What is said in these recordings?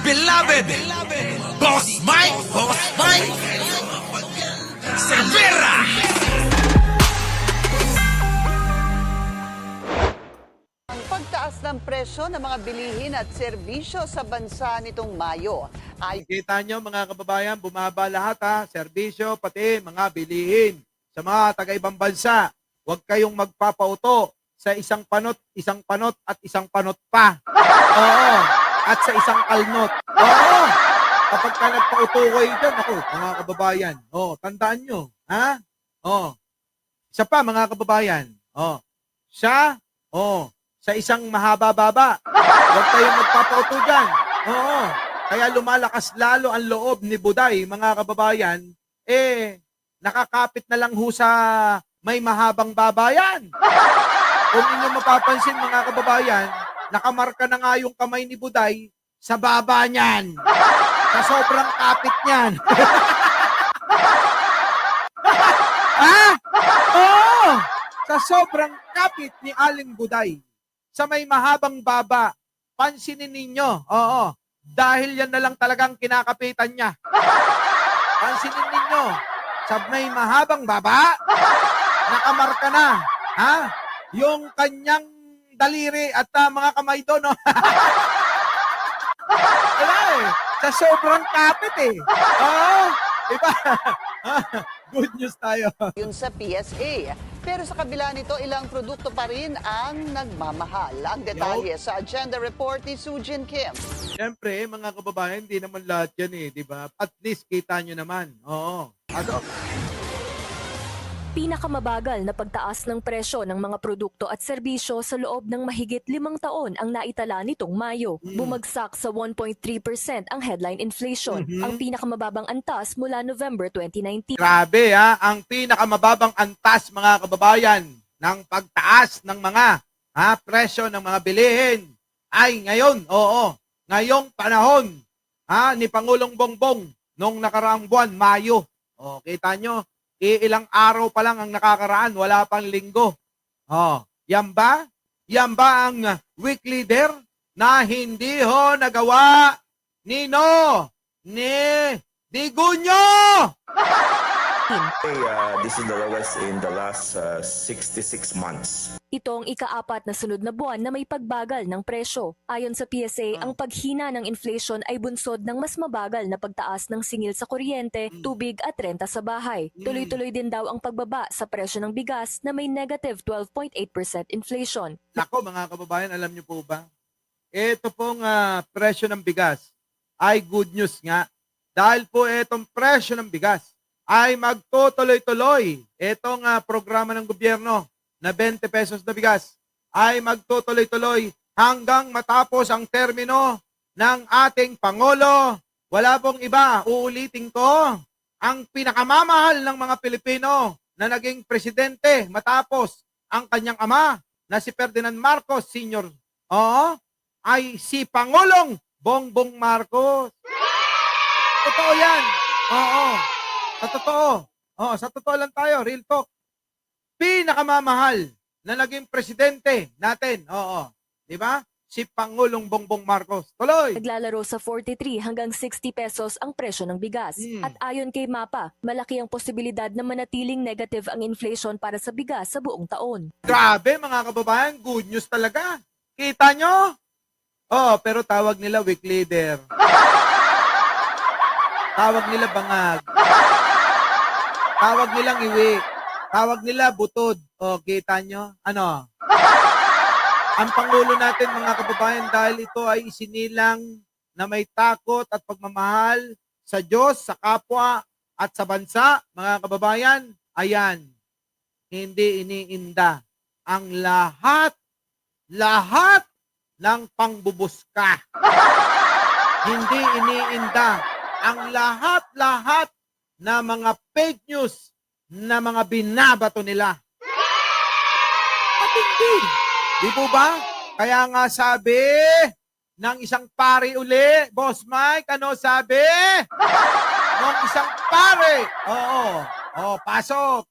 beloved Boss Mike Cervera. Ang pagtaas ng presyo ng mga bilihin at serbisyo sa bansa nitong Mayo ay Kita nyo mga kababayan, bumaba lahat ha, serbisyo, pati mga bilihin. Sa mga taga-ibang bansa, huwag kayong magpapauto sa isang panot at isang panot pa. Oo, at sa isang kalnot. Oo, kapag ka nagpauto kayo dyan, ako, mga kababayan, tandaan nyo, ha? Isa pa mga kababayan, sa isang mahaba-baba, huwag kayong magpapauto dyan. Oo, kaya lumalakas lalo ang loob ni Buday, mga kababayan, nakakapit na lang ho sa may mahabang babayan. Kung inyo mapapansin mga kababayan, nakamarka na nga yung kamay ni Buday sa baba niyan. Sa sobrang kapit niyan. Ha? Oo! Sa sobrang kapit ni Aling Buday. Sa may mahabang baba. Pansinin ninyo. Oo. Dahil yan na lang talagang kinakapitan niya. Pansinin ninyo. Sa may mahabang baba, nakamarka na. Ha? Yung kanyang daliri at mga kamay doon. No? Wala eh. Sa sobrang kapit eh. Oo. Diba? Good news tayo. yun sa PSA. Pero sa kabila nito, ilang produkto pa rin ang nagmamahal. Ang detalye sa agenda report ni Sujin Kim. Siyempre, mga kababayan, hindi naman lahat yan eh, di ba? At least kita nyo naman. Oo. Ano? Pinakamabagal na pagtaas ng presyo ng mga produkto at serbisyo sa loob ng mahigit 5 taon ang naitala nitong Mayo. Bumagsak sa 1.3% ang headline inflation, ang pinakamababang antas mula November 2019. Grabe ha, ang pinakamababang antas mga kababayan ng pagtaas ng mga presyo ng mga bilihin ay ngayon, ngayong panahon ni Pangulong Bongbong nung nakaraang buwan, Mayo. Kita nyo, ilang araw pa lang ang nakakaraan, wala pang linggo. Yan ba? Yan ba ang weak leader na hindi ho nagawa ni Digunyo? This is the lowest in the last 66 months. Ito ang ika-4 na sunod na buwan na may pagbagal ng presyo. Ayon sa PSA, ang paghina ng inflation ay bunsod ng mas mabagal na pagtaas ng singil sa kuryente, tubig at renta sa bahay. Tuloy-tuloy din daw ang pagbaba sa presyo ng bigas na may negative 12.8% inflation. Nako mga kababayan, alam niyo po ba? Ito pong presyo ng bigas ay good news nga. Dahil po itong presyo ng bigas ay magtutuloy-tuloy. Itong programa ng gobyerno na 20 pesos na bigas ay magtutuloy-tuloy hanggang matapos ang termino ng ating Pangulo. Wala pong iba, uulitin ko, ang pinakamamahal ng mga Pilipino na naging presidente matapos ang kanyang ama na si Ferdinand Marcos Sr. Ay si Pangulong Bongbong Marcos. Totoo yan. Sa totoo lang tayo, real talk. Pinakamamahal na naging presidente natin. Di ba? Si Pangulong Bongbong Marcos. Tuloy! Naglalaro sa 43 hanggang 60 pesos ang presyo ng bigas. At ayon kay MAPA, malaki ang posibilidad na manatiling negative ang inflation para sa bigas sa buong taon. Grabe mga kababayan, good news talaga. Kita nyo? Pero tawag nila weak leader. Tawag nila bangag. Tawag nilang iwi. Tawag nila butod. Kita nyo? Ano? Ang Pangulo natin mga kababayan dahil ito ay isinilang na may takot at pagmamahal sa Diyos, sa kapwa at sa bansa, mga kababayan, ayan, hindi iniinda ang lahat ng pangbubuska. Hindi iniinda ang lahat na mga fake news na mga binabato nila. At hindi. Di po ba? Kaya nga sabi ng isang pare uli, Boss Mike, ano sabi? Ng isang pare. Pasok.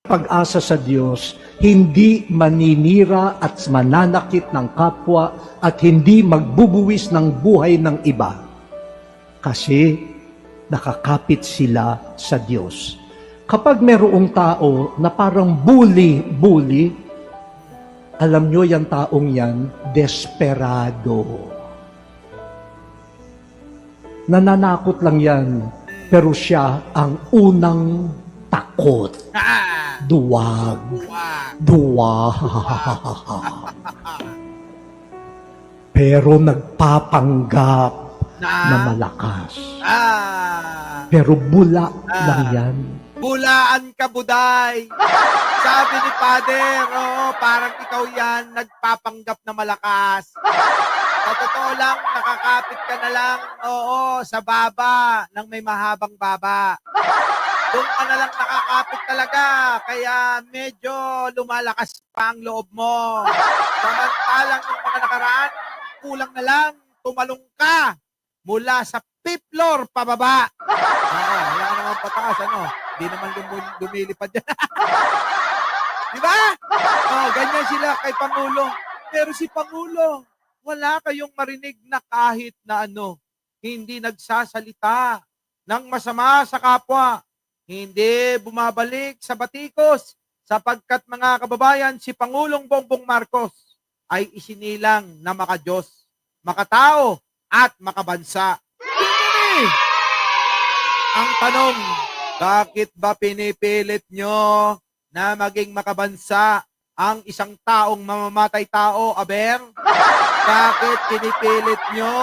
Pag-asa sa Diyos, hindi maninira at mananakit ng kapwa at hindi magbubuwis ng buhay ng iba. Kasi nakakapit sila sa Diyos. Kapag merong tao na parang bully, alam nyo yung taong yan, desperado. Nananakot lang yan, pero siya ang unang takot. Duwag. Duwag. Pero nagpapanggap na malakas. Pero bula lang yan. Bulaan ka, buday. Sabi ni Father, oo, parang ikaw yan, nagpapanggap na malakas. Sa totoo lang, nakakapit ka na lang, oo, sa baba, ng may mahabang baba. Doon ka na lang nakakapit talaga, kaya medyo lumalakas pa ang loob mo. Samantalang yung mga nakaraan, kulang na lang, tumalong ka mula sa 5th floor pababa. Oo, wala ka naman pataas, ano? Di naman lumilipad yan. Di ba? Oh, ganyan sila kay Pangulo. Pero si Pangulo, wala kayong marinig na kahit na ano, hindi nagsasalita ng masama sa kapwa. Hindi bumabalik sa batikos sapagkat mga kababayan, si Pangulong Bongbong Marcos ay isinilang na makadiyos, makatao at makabansa. Hindi. Ang tanong, bakit ba pinipilit nyo na maging makabansa ang isang taong mamamatay tao, aber? Bakit pinipilit nyo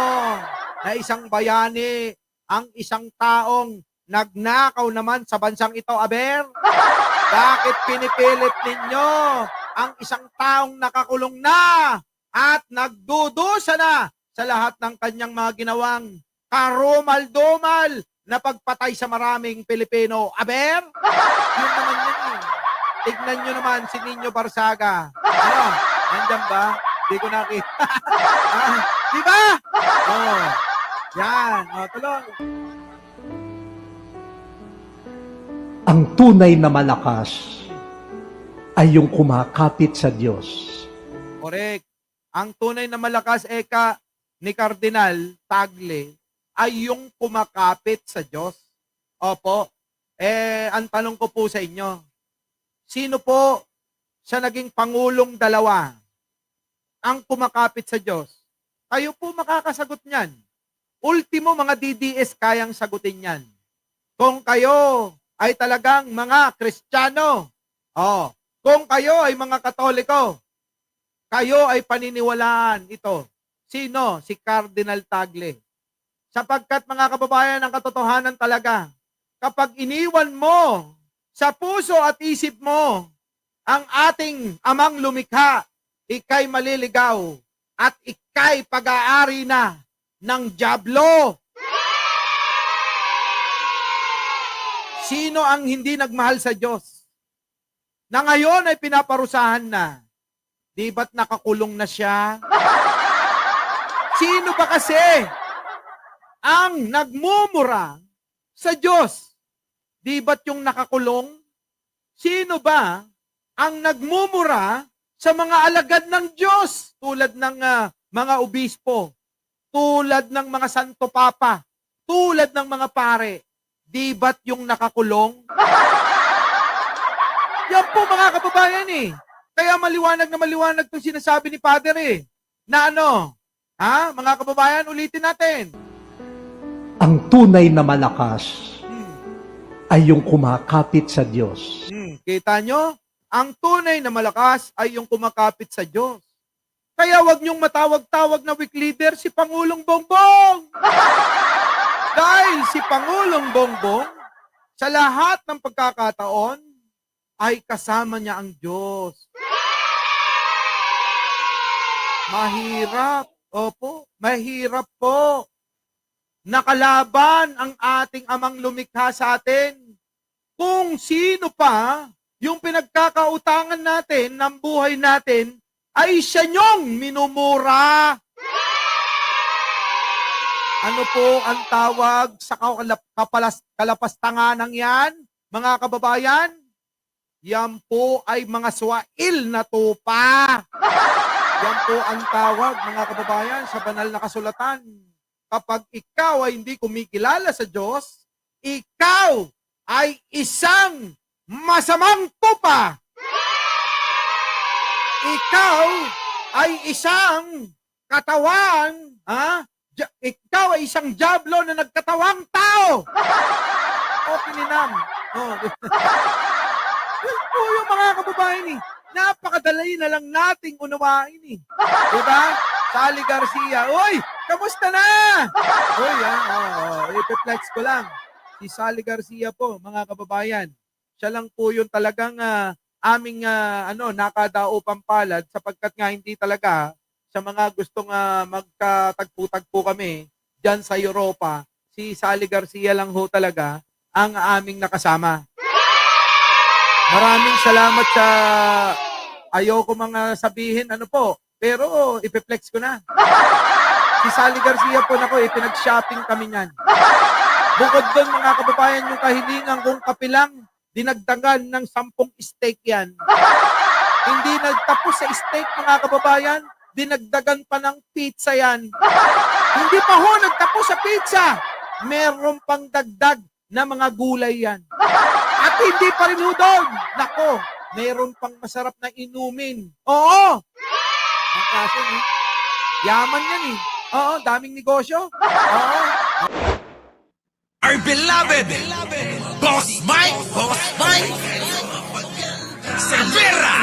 na isang bayani ang isang taong nagnakaw naman sa bansang ito, aber? Bakit pinipilit ninyo ang isang taong nakakulong na at nagdudusa na sa lahat ng kanyang mga ginawang karumal-dumal na pagpatay sa maraming Pilipino, aber? Yun naman yun eh. Tignan nyo naman si Nino Barsaga. Ano? Nandyan ba? Di ko nakita. Di ba? Oh. Yan. O, tuloy. Ang tunay na malakas ay yung kumakapit sa Diyos. Correct. Ang tunay na malakas, eka, ni Cardinal Tagle, ay yung kumakapit sa Diyos. Opo. Ang tanong ko po sa inyo, sino po sa naging pangulong dalawa ang kumakapit sa Diyos? Kayo po makakasagot niyan. Ultimo, mga DDS kayang sagutin yan. Kung kayo ay talagang mga Kristiyano, kung kayo ay mga Katoliko, kayo ay paniniwalaan ito. Sino? Si Cardinal Tagle. Sapagkat mga kababayan, ang katotohanan talaga, kapag iniwan mo sa puso at isip mo ang ating amang lumikha, ikay maliligaw at ikay pag-aari na ng dyablo. Sino ang hindi nagmahal sa Diyos? Na ngayon ay pinaparusahan na. Di ba't nakakulong na siya? Sino ba kasi ang nagmumura sa Diyos? Di ba't yung nakakulong? Sino ba ang nagmumura sa mga alagad ng Diyos? Tulad ng mga obispo, tulad ng mga santo papa, tulad ng mga pare. Di ba't yung nakakulong? Yan po mga kababayan eh. Kaya maliwanag na maliwanag itong sinasabi ni Father eh. Na ano? Mga kababayan, ulitin natin. Ang tunay na malakas ay yung kumakapit sa Diyos. Kita nyo? Ang tunay na malakas ay yung kumakapit sa Diyos. Kaya wag niyong matawag-tawag na weak leader si Pangulong Bongbong. Dahil si Pangulong Bongbong, sa lahat ng pagkakataon, ay kasama niya ang Diyos. Mahirap. Opo, mahirap po. Nakalaban ang ating amang lumikha sa atin. Kung sino pa yung pinagkakautangan natin ng buhay natin, ay siya niyong minumura. Ano po ang tawag sa kalapastanganang yan, mga kababayan? Yan po ay mga swail na tupa. Yan po ang tawag, mga kababayan, sa banal na kasulatan. Kapag ikaw ay hindi kumikilala sa Diyos, ikaw ay isang masamang tupa. Ikaw ay isang katawan, ikaw ay isang diablo na nagkatawang tao. O pininam. Oh. Yun po yung mga kababayan eh. Napakadali na lang nating unawain eh. Diba? Sally Garcia, uy, kamusta na? Uy, ipiplex ko lang. Si Sally Garcia po, mga kababayan. Siya lang po yung talagang aming nakadaupang palad sapagkat nga hindi talaga sa mga gustong magkatagpo-tagpo kami dyan sa Europa, si Sally Garcia lang ho talaga ang aming nakasama. Maraming salamat sa ayoko mga sabihin pero ipiplex ko na. Si Sally Garcia po pinag-shopping kami niyan. Bukod doon mga kababayan, yung kahilingan kong kapilang, dinagdagan ng 10 steak yan. Hindi nagtapos sa steak mga kababayan, dinagdagan pa ng pizza yan. Hindi pa ho nagtapos sa pizza. Meron pang dagdag na mga gulay yan. At hindi pa rin ho doon. Nako, meron pang masarap na inumin. Oo. Ang kaso yaman yan eh. Oo, daming negosyo. Oo. Our beloved Boss Mike Cervera.